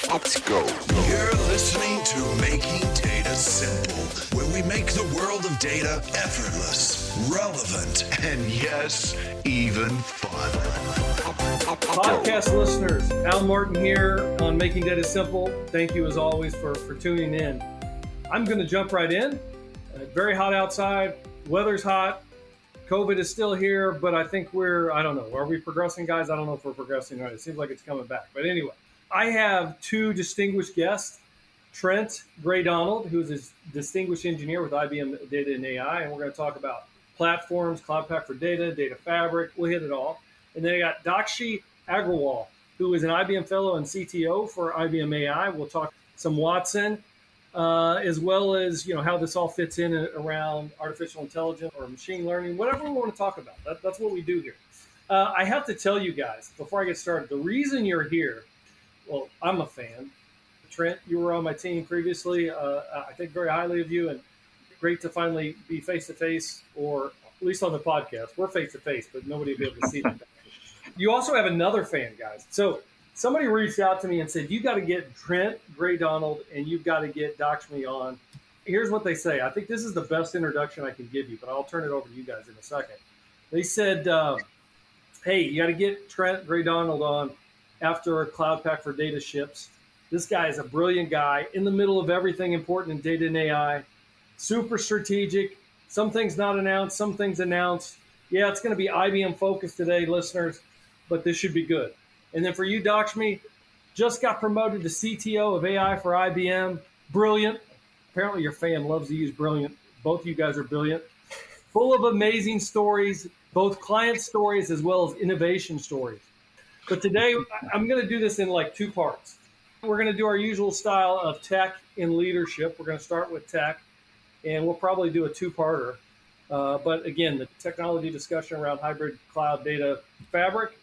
Let's go. You're listening to Making Data Simple, where we make the world of data effortless, relevant, and yes, even fun. Podcast listeners, Al Martin here on Making Data Simple. Thank you as always for tuning in. I'm going to jump right in. Very hot outside. Weather's hot. COVID is still here, but I think I don't know. Are we progressing, guys? I don't know if we're progressing right. It seems like it's coming back. But anyway, I have two distinguished guests. Trent Gray-Donald, who's a distinguished engineer with IBM Data and AI, and we're going to talk about platforms, Cloud Pak for data, data fabric. We'll hit it all. And then I got Dakshi Agrawal, who is an IBM fellow and CTO for IBM AI. We'll talk some Watson, as well as how this all fits in around artificial intelligence or machine learning, whatever we want to talk about. That's what we do here. I have to tell you guys, before I get started, the reason you're here, well, I'm a fan. Trent, you were on my team previously. I think very highly of you, and great to finally be face-to-face, or at least on the podcast. We're face-to-face, but nobody will be able to see that. You also have another fan, guys. So somebody reached out to me and said, you got to get Trent Gray-Donald and you've got to get Dakshi on. Here's what they say. I think this is the best introduction I can give you, but I'll turn it over to you guys in a second. They said, hey, you got to get Trent Gray-Donald on after Cloud Pak for data ships. This guy is a brilliant guy in the middle of everything important in data and AI. Super strategic. Some things not announced, some things announced. Yeah, it's going to be IBM focused today, listeners, but this should be good. And then for you, Dakshi, just got promoted to CTO of AI for IBM. Brilliant. Apparently your fan loves to use brilliant. Both of you guys are brilliant. Full of amazing stories, both client stories as well as innovation stories. But today, I'm going to do this in like two parts. We're going to do our usual style of tech and leadership. We're going to start with tech, and we'll probably do a two-parter. But again, the technology discussion around hybrid cloud data fabric,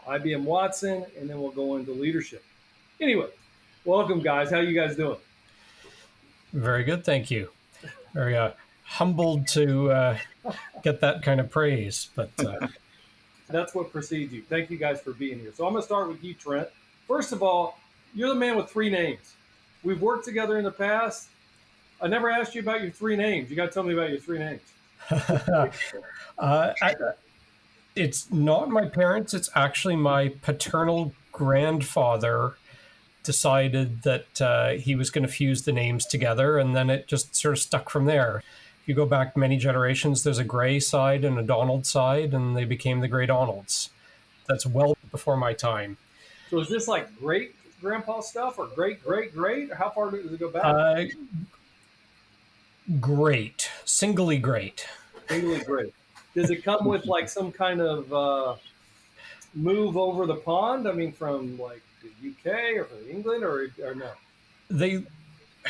IBM Watson, and then we'll go into leadership. Anyway, welcome, guys. How you guys doing? Very good, thank you. Very humbled to get that kind of praise, but that's what precedes you. Thank you guys for being here. So I'm going to start with you, Trent. First of all, you're the man with three names. We've worked together in the past. I never asked you about your three names. You got to tell me about your three names. It's not my parents. It's actually my paternal grandfather decided that he was going to fuse the names together, and then it just sort of stuck from there. If you go back many generations, there's a Gray side and a Donald side, and they became the Gray-Donalds. That's well before my time. So is this like great-grandpa stuff or great-great-great? Or how far does it go back? Great. Singly great. Singly great. Does it come with like some kind of move over the pond? I mean, from like the UK or from England or no? They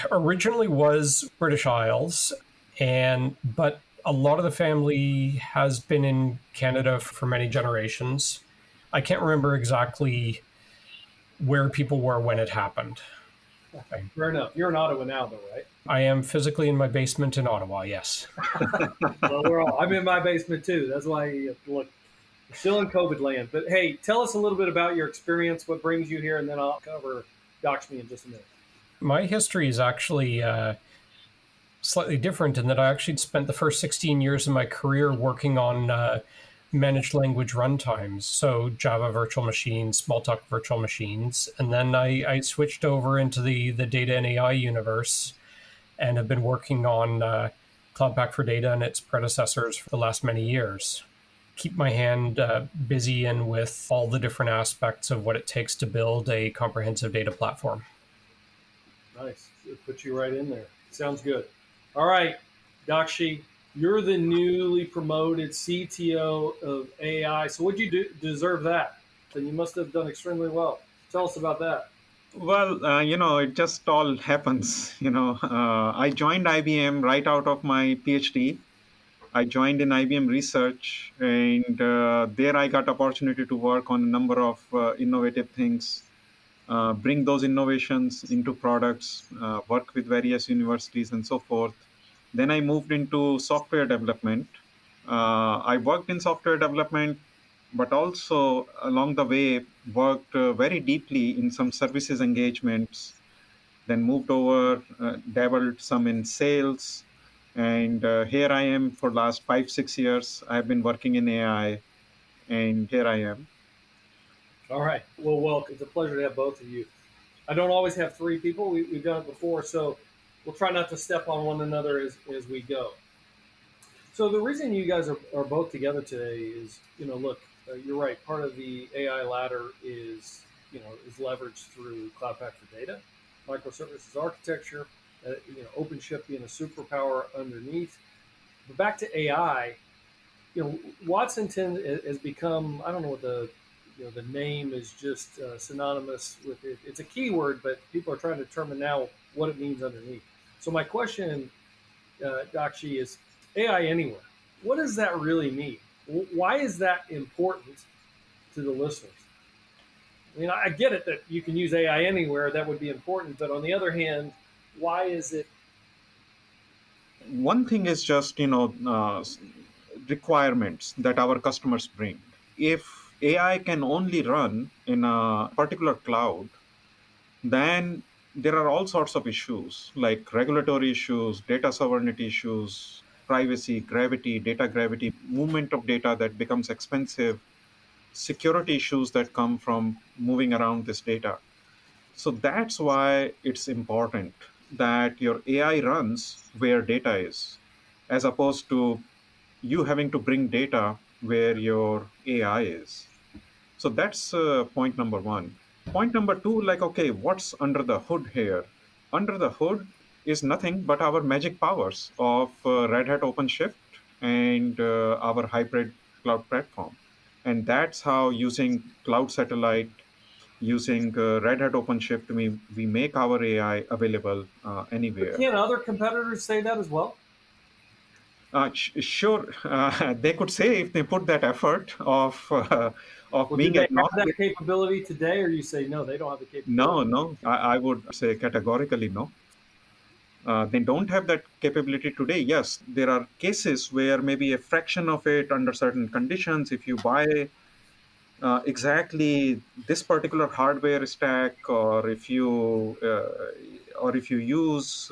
originally was British Isles, but a lot of the family has been in Canada for many generations. I can't remember exactly where people were when it happened. Fair enough. You're in Ottawa now, though, right? I am physically in my basement in Ottawa, yes. Well, I'm in my basement, too. That's why, look, we're still in COVID land. But, hey, tell us a little bit about your experience, what brings you here, and then I'll cover Dakshi in just a minute. My history is actually slightly different in that I actually spent the first 16 years of my career working on managed language runtimes, so Java virtual machines, Smalltalk virtual machines. And then I switched over into the data and AI universe and have been working on Cloud Pak for data and its predecessors for the last many years. Keep my hand busy and with all the different aspects of what it takes to build a comprehensive data platform. Nice. It put you right in there. Sounds good. All right, Dakshi, you're the newly promoted CTO of AI. So what'd you deserve that? And you must have done extremely well. Tell us about that. Well, it just all happens. I joined IBM right out of my PhD. I joined in IBM Research, and there I got opportunity to work on a number of innovative things, bring those innovations into products, work with various universities and so forth. Then I moved into software development. I worked in software development but also along the way worked very deeply in some services engagements, then moved over, dabbled some in sales. And here I am for last 5, 6 years. I've been working in AI, and here I am. All right. Well, welcome. It's a pleasure to have both of you. I don't always have three people. We've done it before, so we'll try not to step on one another as we go. So the reason you guys are both together today is, look, you're right. Part of the AI ladder is leveraged through Cloud Pak for data, microservices architecture, OpenShift being a superpower underneath. But back to AI, Watson has become, I don't know what the name is just synonymous with it. It's a keyword, but people are trying to determine now what it means underneath. So my question, Dakshi, is AI anywhere. What does that really mean? Why is that important to the listeners? I mean, I get it that you can use AI anywhere. That would be important. But on the other hand, why is it? One thing is just, requirements that our customers bring. If AI can only run in a particular cloud, then there are all sorts of issues like regulatory issues, data sovereignty issues, privacy, gravity, data gravity, movement of data that becomes expensive, security issues that come from moving around this data. So that's why it's important that your AI runs where data is, as opposed to you having to bring data where your AI is. So that's point number one. Point number two, like, okay, what's under the hood here? Under the hood is nothing but our magic powers of Red Hat OpenShift and our hybrid cloud platform. And that's how, using Cloud Satellite, using Red Hat OpenShift, we make our AI available But anywhere. can other competitors say that as well? Sure, they could say if they put that effort of Well, do being they have that agnostic. capability today, or you say no, they don't have the No, capability? no, I would say categorically no. They don't have that capability today. Yes, there are cases where maybe a fraction of it under certain conditions, if you buy exactly this particular hardware stack, or if you use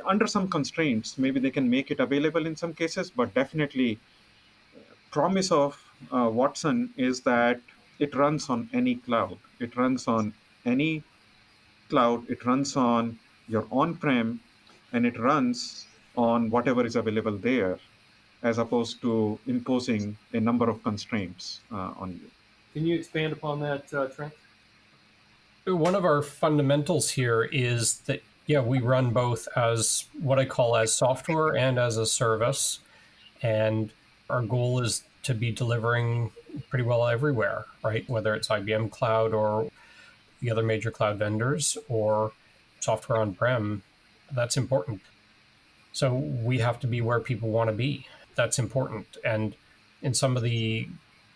under some constraints, maybe they can make it available in some cases. But definitely, promise of Watson is that it runs on any cloud. It runs on any cloud. It runs on your on-prem, and it runs on whatever is available there, as opposed to imposing a number of constraints on you. Can you expand upon that, Trent? One of our fundamentals here is that, yeah, we run both as what I call as software and as a service. And our goal is to be delivering pretty well everywhere, right? Whether it's IBM Cloud or the other major cloud vendors or software on-prem, that's important. So we have to be where people want to be. That's important. And in some of the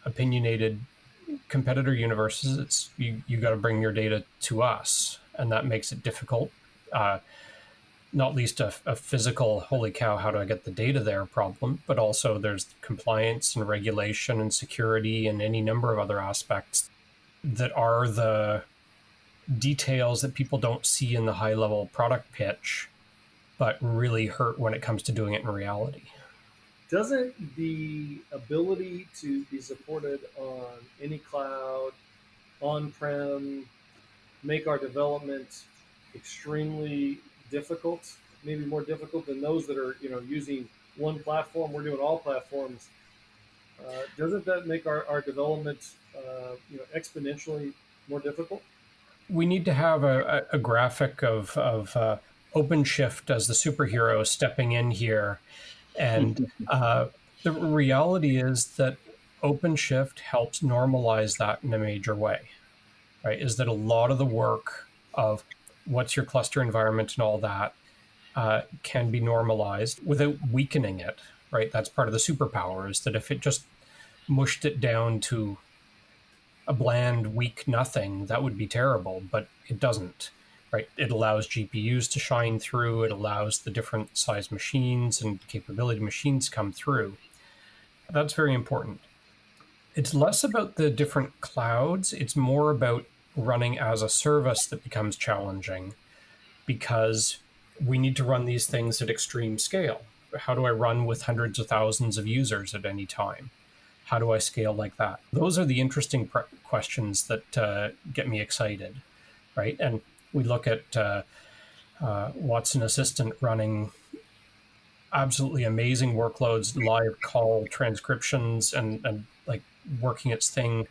opinionated competitor universes, it's you got to bring your data to us, and that makes it difficult. Not least a physical, holy cow, how do I get the data there problem, but also there's compliance and regulation and security and any number of other aspects that are the details that people don't see in the high level product pitch, but really hurt when it comes to doing it in reality. Doesn't the ability to be supported on any cloud, on-prem, make our development extremely difficult, maybe more difficult than those that are using one platform? We're doing all platforms. Doesn't that make our development exponentially more difficult? We need to have a graphic of OpenShift as the superhero stepping in here. And the reality is that OpenShift helps normalize that in a major way, right? Is that a lot of the work of what's your cluster environment and all that can be normalized without weakening it, right? That's part of the superpower, is that if it just mushed it down to a bland, weak nothing, that would be terrible, but it doesn't, right? It allows GPUs to shine through. It allows the different size machines and capability machines come through. That's very important. It's less about the different clouds. It's more about running as a service that becomes challenging because we need to run these things at extreme scale. How do I run with hundreds of thousands of users at any time? How do I scale like that? Those are the interesting questions that get me excited, right? And we look at Watson Assistant running absolutely amazing workloads, live call transcriptions, and like working its thing.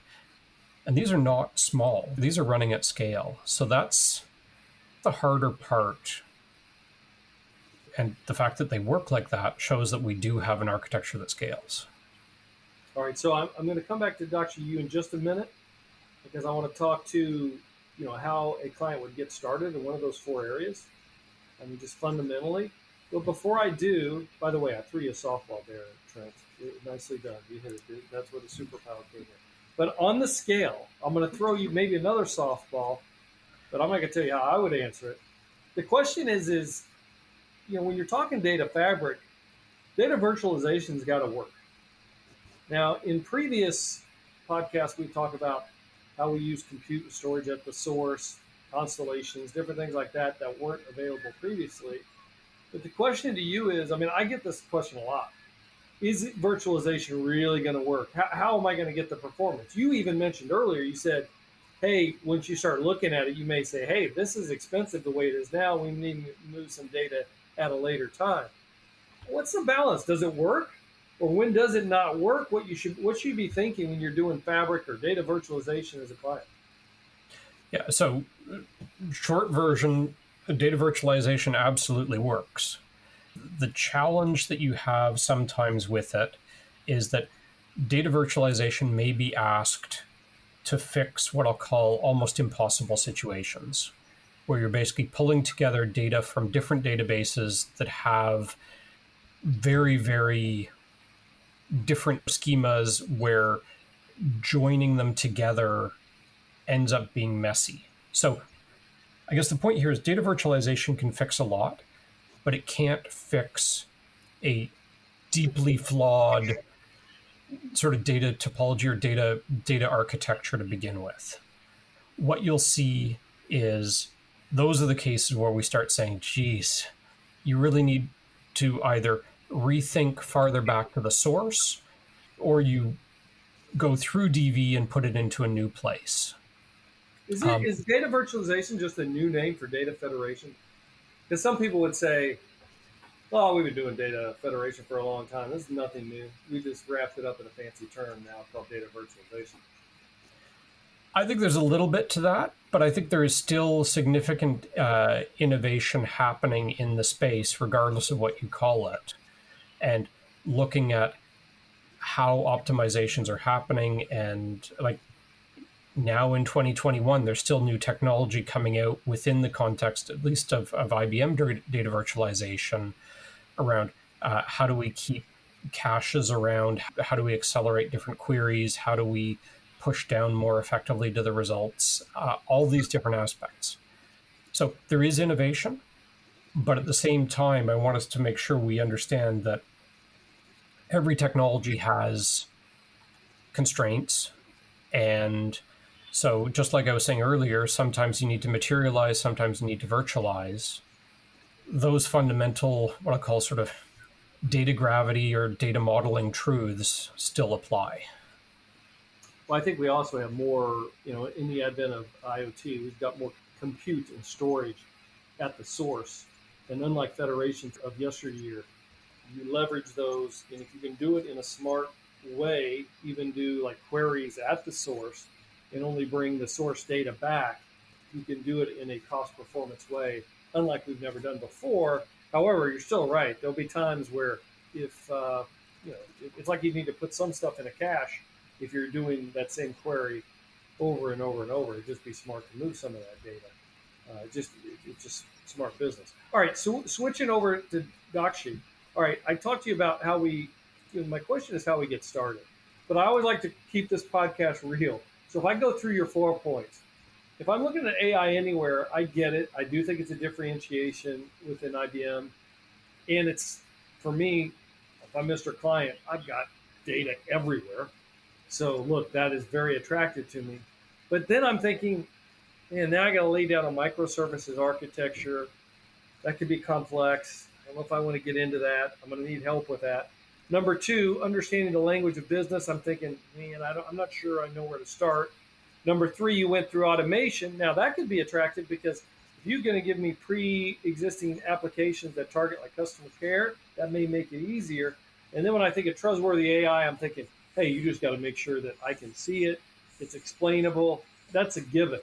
And these are not small. These are running at scale. So that's the harder part. And the fact that they work like that shows that we do have an architecture that scales. All right, so I'm going to come back to Dr. Yu in just a minute because I want to talk to how a client would get started in one of those four areas. I mean, just fundamentally. But before I do, by the way, I threw you a softball there, Trent. Nicely done. You hit it. That's where the superpower came in. But on the scale, I'm going to throw you maybe another softball, but I'm not going to tell you how I would answer it. The question is when you're talking data fabric, data virtualization's got to work. Now, in previous podcasts, we talked about how we use compute and storage at the source, constellations, different things like that weren't available previously. But the question to you is, I get this question a lot. Is virtualization really going to work? How am I going to get the performance? You even mentioned earlier, you said, hey, once you start looking at it, you may say, hey, this is expensive the way it is now. We need to move some data at a later time. What's the balance? Does it work? Or when does it not work? What should you be thinking when you're doing fabric or data virtualization as a client? Yeah, so short version, data virtualization absolutely works. The challenge that you have sometimes with it is that data virtualization may be asked to fix what I'll call almost impossible situations, where you're basically pulling together data from different databases that have very, very different schemas where joining them together ends up being messy. So I guess the point here is data virtualization can fix a lot, but it can't fix a deeply flawed sort of data topology or data architecture to begin with. What you'll see is those are the cases where we start saying, geez, you really need to either rethink farther back to the source, or you go through DV and put it into a new place. Is data virtualization just a new name for data federation? Because some people would say, oh, we've been doing data federation for a long time. This is nothing new. We just wrapped it up in a fancy term now called data virtualization. I think there's a little bit to that, but I think there is still significant innovation happening in the space, regardless of what you call it. And looking at how optimizations are happening, and like now in 2021, there's still new technology coming out within the context, at least of IBM data virtualization, around how do we keep caches around, how do we accelerate different queries, how do we push down more effectively to the results, all these different aspects. So there is innovation, but at the same time, I want us to make sure we understand that every technology has constraints. And so just like I was saying earlier, sometimes you need to materialize, sometimes you need to virtualize. Those fundamental, what I call sort of data gravity or data modeling truths still apply. Well, I think we also have more, in the advent of IoT, we've got more compute and storage at the source. And unlike federations of yesteryear, you leverage those, and if you can do it in a smart way, even do like queries at the source and only bring the source data back, you can do it in a cost performance way, unlike we've never done before. However, you're still right. There'll be times where if, it's like you need to put some stuff in a cache if you're doing that same query over and over and over. It'd just be smart to move some of that data. It's just smart business. All right, so switching over to Dakshi. All right, I talked to you about how my question is how we get started. But I always like to keep this podcast real. So if I go through your 4 points, if I'm looking at AI anywhere, I get it. I do think it's a differentiation within IBM. And it's, for me, if I'm Mr. Client, I've got data everywhere. So look, that is very attractive to me. But then I'm thinking, man, now I got to lay down a microservices architecture. That could be complex. I don't know if I want to get into that. I'm going to need help with that. Number two, understanding the language of business. I'm thinking, man, I'm not sure I know where to start. Number three, you went through automation. Now that could be attractive because if you're going to give me pre-existing applications that target like customer care, that may make it easier. And then when I think of trustworthy AI, I'm thinking, hey, you just got to make sure that I can see it. It's explainable. That's a given.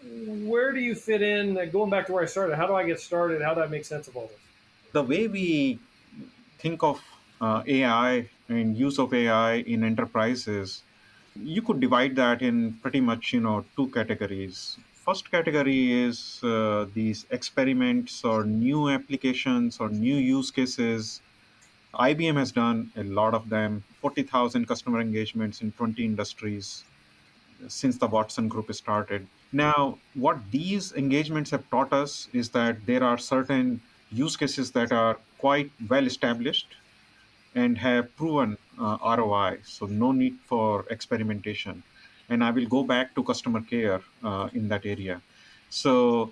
Where do you fit in? Going back to where I started, how do I get started? How do I make sense of all this? The way we think of AI and use of AI in enterprises, you could divide that in pretty much, two categories. First category is these experiments or new applications or new use cases. IBM has done a lot of them, 40,000 customer engagements in 20 industries since the Watson Group started. Now, what these engagements have taught us is that there are certain use cases that are quite well established and have proven ROI, so no need for experimentation. And I will go back to customer care in that area. So,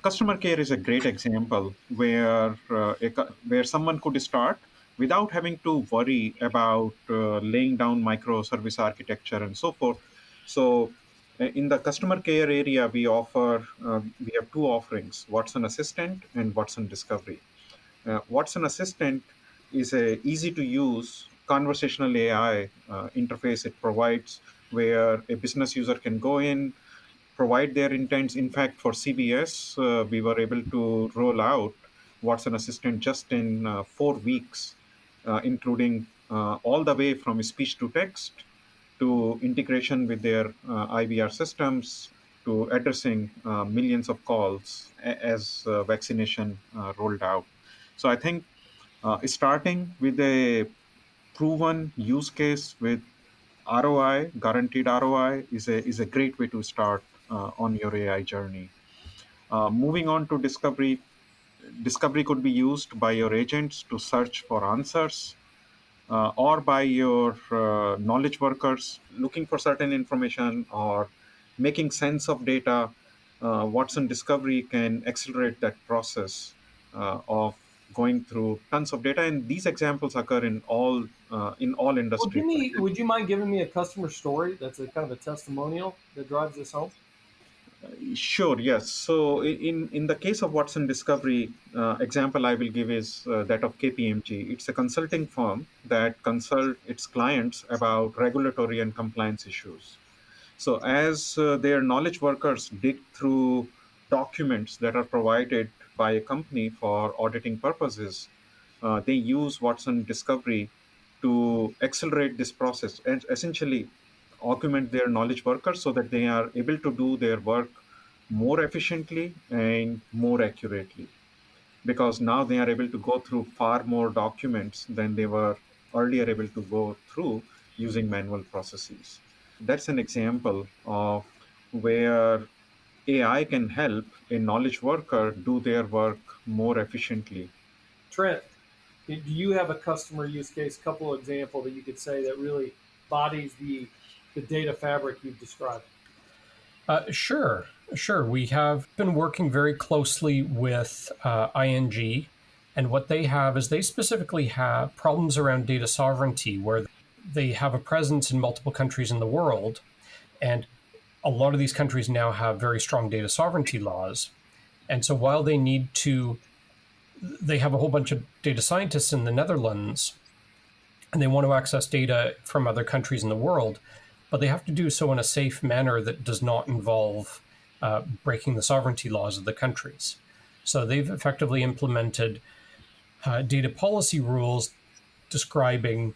customer care is a great example where someone could start without having to worry about laying down microservice architecture and so forth. So, in the customer care area, we have two offerings: Watson Assistant and Watson Discovery. Watson Assistant is a easy to use conversational AI interface it provides, where a business user can go in, provide their intents. In fact, for CBS, we were able to roll out Watson Assistant just in 4 weeks, including all the way from speech to text to integration with their IVR systems to addressing millions of calls as vaccination rolled out. So I think starting with a proven use case with ROI, guaranteed ROI, is a great way to start on your AI journey. Moving on to discovery, discovery could be used by your agents to search for answers, or by your knowledge workers looking for certain information or making sense of data. Watson Discovery can accelerate that process of going through tons of data, and these examples occur in all Well, industries. would you mind giving me a customer story that's a kind of a testimonial that drives this home? Sure, yes. So in the case of Watson Discovery, example I will give is that of KPMG. It's a consulting firm that consult its clients about regulatory and compliance issues. So as their knowledge workers dig through documents that are provided by a company for auditing purposes, they use Watson Discovery to accelerate this process and essentially augment their knowledge workers so that they are able to do their work more efficiently and more accurately, because now they are able to go through far more documents than they were earlier able to go through using manual processes. That's an example of where AI can help a knowledge worker do their work more efficiently. Trent, do you have a customer use case, couple of examples that you could say that really bodies the data fabric you've described? Sure, sure. We have been working very closely with ING, and what they have is they specifically have problems around data sovereignty, where they have a presence in multiple countries in the world, and a lot of these countries now have very strong data sovereignty laws. And so while they have a whole bunch of data scientists in the Netherlands, and they want to access data from other countries in the world, but they have to do so in a safe manner that does not involve breaking the sovereignty laws of the countries. So they've effectively implemented data policy rules describing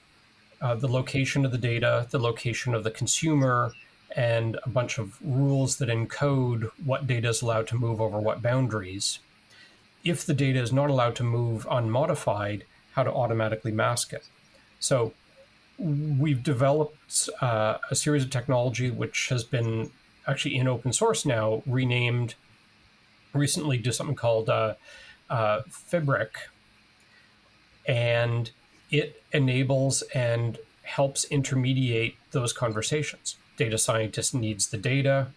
the location of the data, the location of the consumer, and a bunch of rules that encode what data is allowed to move over what boundaries. If the data is not allowed to move unmodified, how to automatically mask it. So we've developed a series of technology which has been actually in open source now, renamed recently to something called Fabric, and it enables and helps intermediate those conversations. Data scientist needs the data,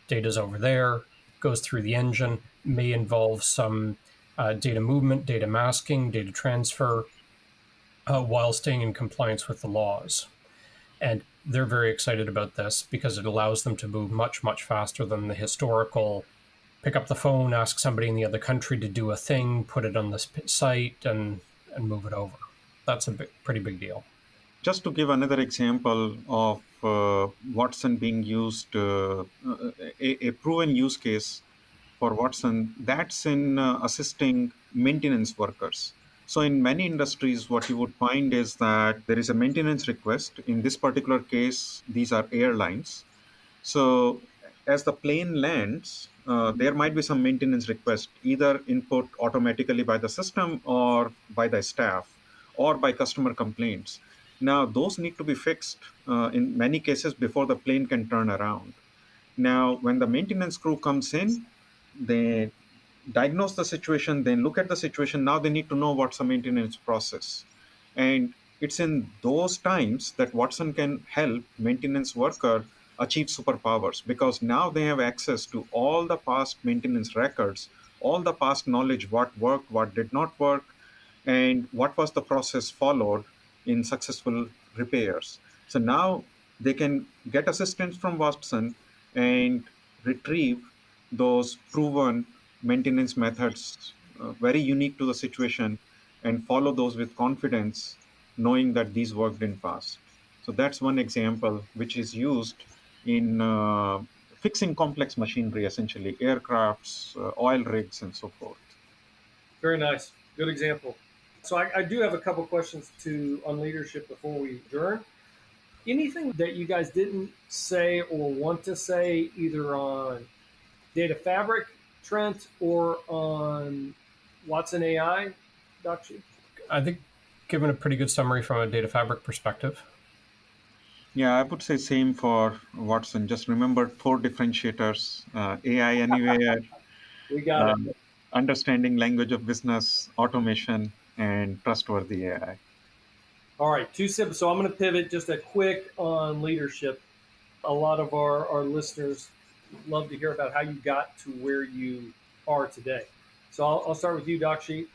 data's over there, goes through the engine, may involve some data movement, data masking, data transfer, while staying in compliance with the laws. And they're very excited about this because it allows them to move much, much faster than the historical pick up the phone, ask somebody in the other country to do a thing, put it on the site, and move it over. That's a pretty big deal. Just to give another example of Watson being used, a proven use case for Watson, that's in assisting maintenance workers. So in many industries, what you would find is that there is a maintenance request. In this particular case, these are airlines. So as the plane lands, there might be some maintenance request, either input automatically by the system or by the staff or by customer complaints. Now, those need to be fixed in many cases before the plane can turn around. Now, when the maintenance crew comes in, they diagnose the situation, then look at the situation. Now they need to know what's the maintenance process. And it's in those times that Watson can help maintenance worker achieve superpowers, because now they have access to all the past maintenance records, all the past knowledge, what worked, what did not work, and what was the process followed in successful repairs. So now they can get assistance from Watson and retrieve those proven maintenance methods, very unique to the situation, and follow those with confidence, knowing that these worked in past. So that's one example which is used in fixing complex machinery, essentially aircrafts, oil rigs, and so forth. Very nice. Good example. So I do have a couple questions on leadership before we adjourn. Anything that you guys didn't say or want to say, either on Data Fabric, Trent, or on Watson AI, Dakshi? I think given a pretty good summary from a Data Fabric perspective. Yeah, I would say same for Watson. Just remember 4 differentiators: AI anywhere, We got it. understanding language of business, automation, and trustworthy AI. All right, so I'm going to pivot just a quick on leadership. A lot of our listeners love to hear about how you got to where you are today. So I'll start with you, Dakshi.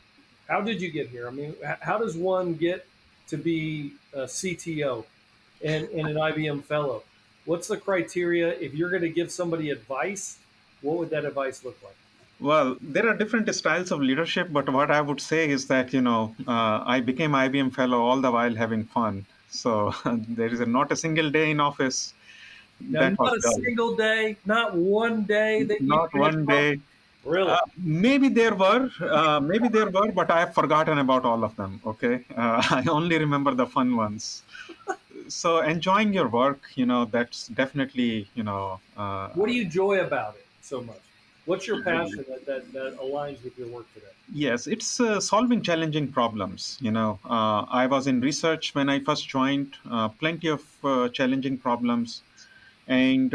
How did you get here? I mean, how does one get to be a CTO and an IBM fellow? What's the criteria? If you're going to give somebody advice, what would that advice look like? Well, there are different styles of leadership, but what I would say is that, I became IBM fellow all the while having fun. So there is not a single day in office Now, that was not a dull. single day, not one day that you Not one day. Really? Maybe there were, but I have forgotten about all of them. Okay, I only remember the fun ones. So enjoying your work, that's definitely, What do you enjoy about it so much? What's your passion that aligns with your work today? Yes, it's solving challenging problems. I was in research when I first joined, plenty of challenging problems. And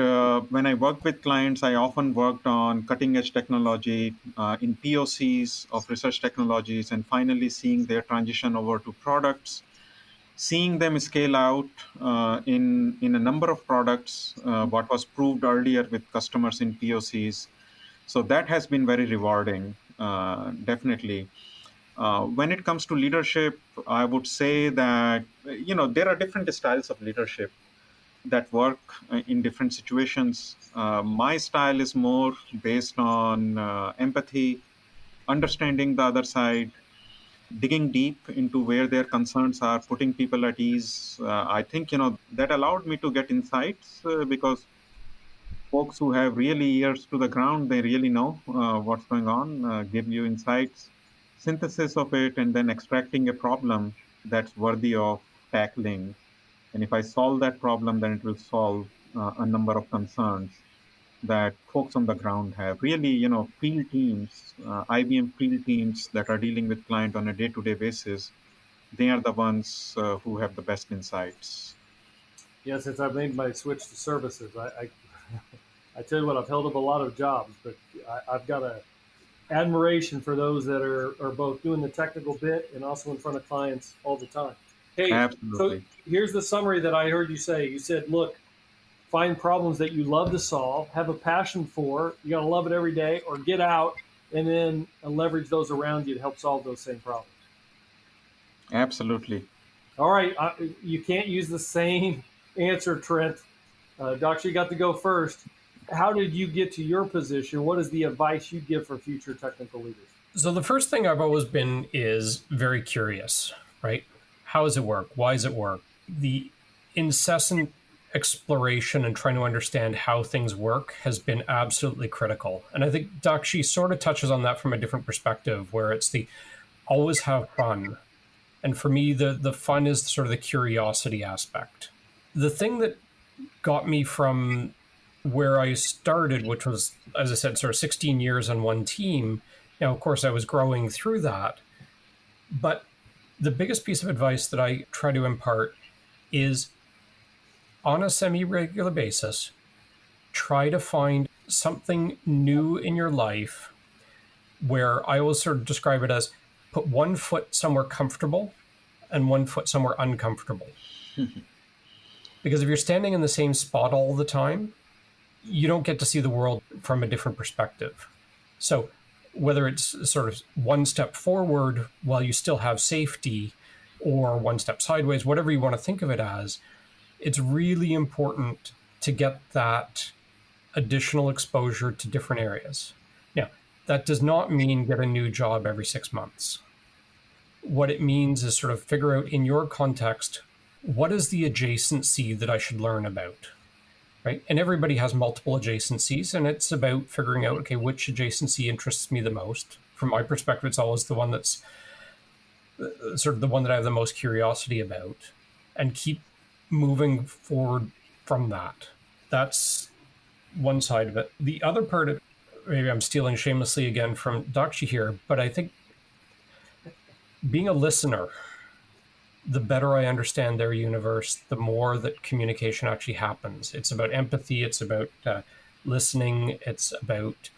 when I worked with clients, I often worked on cutting edge technology in POCs of research technologies, and finally seeing their transition over to products, seeing them scale out in a number of products, what was proved earlier with customers in POCs. So that has been very rewarding, definitely. When it comes to leadership, I would say that, there are different styles of leadership that work in different situations. My style is more based on empathy, understanding the other side, digging deep into where their concerns are, putting people at ease. I think, that allowed me to get insights because folks who have really ears to the ground, they really know what's going on, give you insights, synthesis of it, and then extracting a problem that's worthy of tackling. And if I solve that problem, then it will solve a number of concerns that folks on the ground have. Really, field teams, IBM field teams that are dealing with client on a day-to-day basis, they are the ones who have the best insights. Yeah, since I've made my switch to services, I tell you what, I've held up a lot of jobs, but I've got a admiration for those that are both doing the technical bit and also in front of clients all the time. Hey, Absolutely. so here's the summary that I heard you say. You said, look, find problems that you love to solve, have a passion for, you got to love it every day, or get out and then leverage those around you to help solve those same problems. Absolutely. All right, you can't use the same answer, Trent. Dakshi got to go first. How did you get to your position? What is the advice you give for future technical leaders? So the first thing I've always been is very curious, right? How does it work? Why does it work? The incessant exploration and trying to understand how things work has been absolutely critical. And I think Dakshi sort of touches on that from a different perspective, where it's the always have fun. And for me, the fun is sort of the curiosity aspect. The thing that got me from where I started, which was, as I said, sort of 16 years on one team. Now, of course, I was growing through that. But the biggest piece of advice that I try to impart is, on a semi-regular basis, try to find something new in your life where I always sort of describe it as put one foot somewhere comfortable and one foot somewhere uncomfortable. Because if you're standing in the same spot all the time, you don't get to see the world from a different perspective. So whether it's sort of one step forward while you still have safety, or one step sideways, whatever you want to think of it as, it's really important to get that additional exposure to different areas. Now, that does not mean get a new job every 6 months. What it means is sort of figure out in your context, what is the adjacency that I should learn about, right? And everybody has multiple adjacencies, and it's about figuring out, okay, which adjacency interests me the most. From my perspective, it's always the one that's sort of the one that I have the most curiosity about, and keep moving forward from that. That's one side of it. The other part of, maybe I'm stealing shamelessly again from Dakshi here, but I think being a listener, the better I understand their universe, the more that communication actually happens. It's about empathy. It's about listening. It's about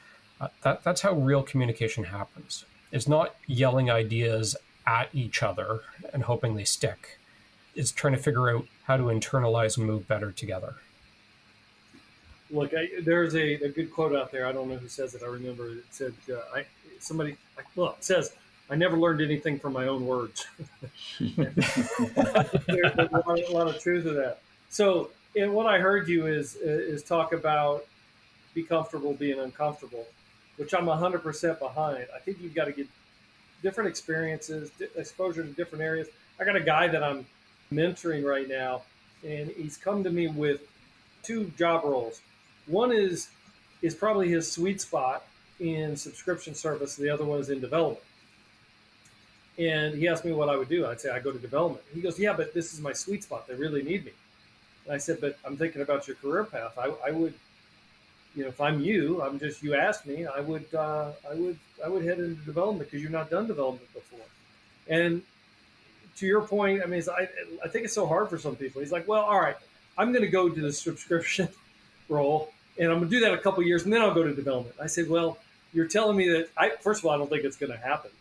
that's how real communication happens. It's not yelling ideas at each other and hoping they stick. It's trying to figure out how to internalize and move better together. Look, there's a good quote out there. I don't know who says it. I remember it said, it says, I never learned anything from my own words. There's a lot of truth to that. So, and what I heard you is talk about be comfortable being uncomfortable, which I'm 100% behind. I think you've got to get different experiences, exposure to different areas. I got a guy that I'm mentoring right now, and he's come to me with 2 job roles. One is probably his sweet spot in subscription service. The other one is in development. And he asked me what I would do. I'd say I go to development. He goes, yeah, but this is my sweet spot. They really need me. And I said, but I'm thinking about your career path. I would, if I'm you, you asked me, I would head into development because you've not done development before. And to your point, I mean, I think it's so hard for some people. He's like, well, all right, I'm going to go to the subscription role, and I'm going to do that a couple of years, and then I'll go to development. I said, well, you're telling me that first of all, I don't think it's going to happen.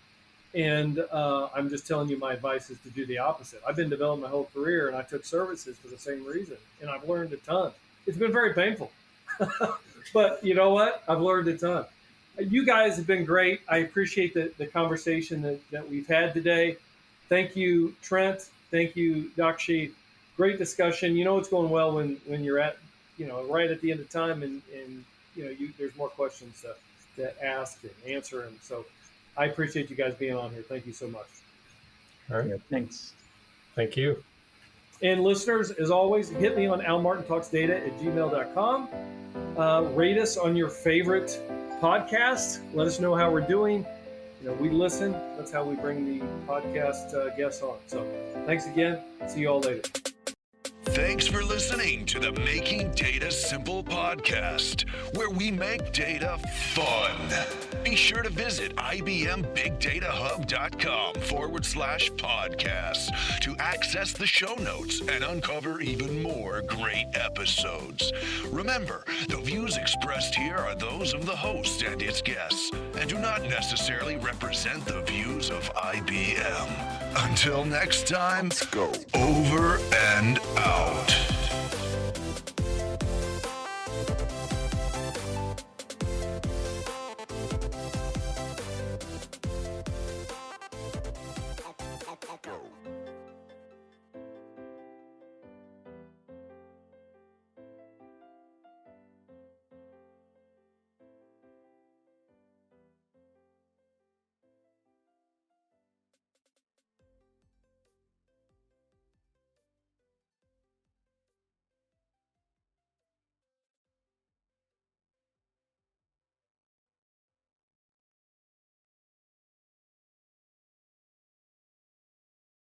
And I'm just telling you my advice is to do the opposite. I've been developing my whole career, and I took services for the same reason, and I've learned a ton. It's been very painful, but you know what? I've learned a ton. You guys have been great. I appreciate the conversation that we've had today. Thank you, Trent. Thank you, Dakshi. Great discussion. You know it's going well when you're at, right at the end of time, and there's more questions to ask and answer, and so I appreciate you guys being on here. Thank you so much. All right. Yeah, thanks. Thank you. And listeners, as always, hit me on almartintalksdata@gmail.com. Rate us on your favorite podcast. Let us know how we're doing. We listen. That's how we bring the podcast guests on. So thanks again. See you all later. Thanks for listening to the Making Data Simple podcast, where we make data fun. be sure to visit IBMBigDataHub.com/podcast to access the show notes and uncover even more great episodes. Remember, the views expressed here are those of the host and its guests and do not necessarily represent the views of IBM. Until next time, Let's go. over and out.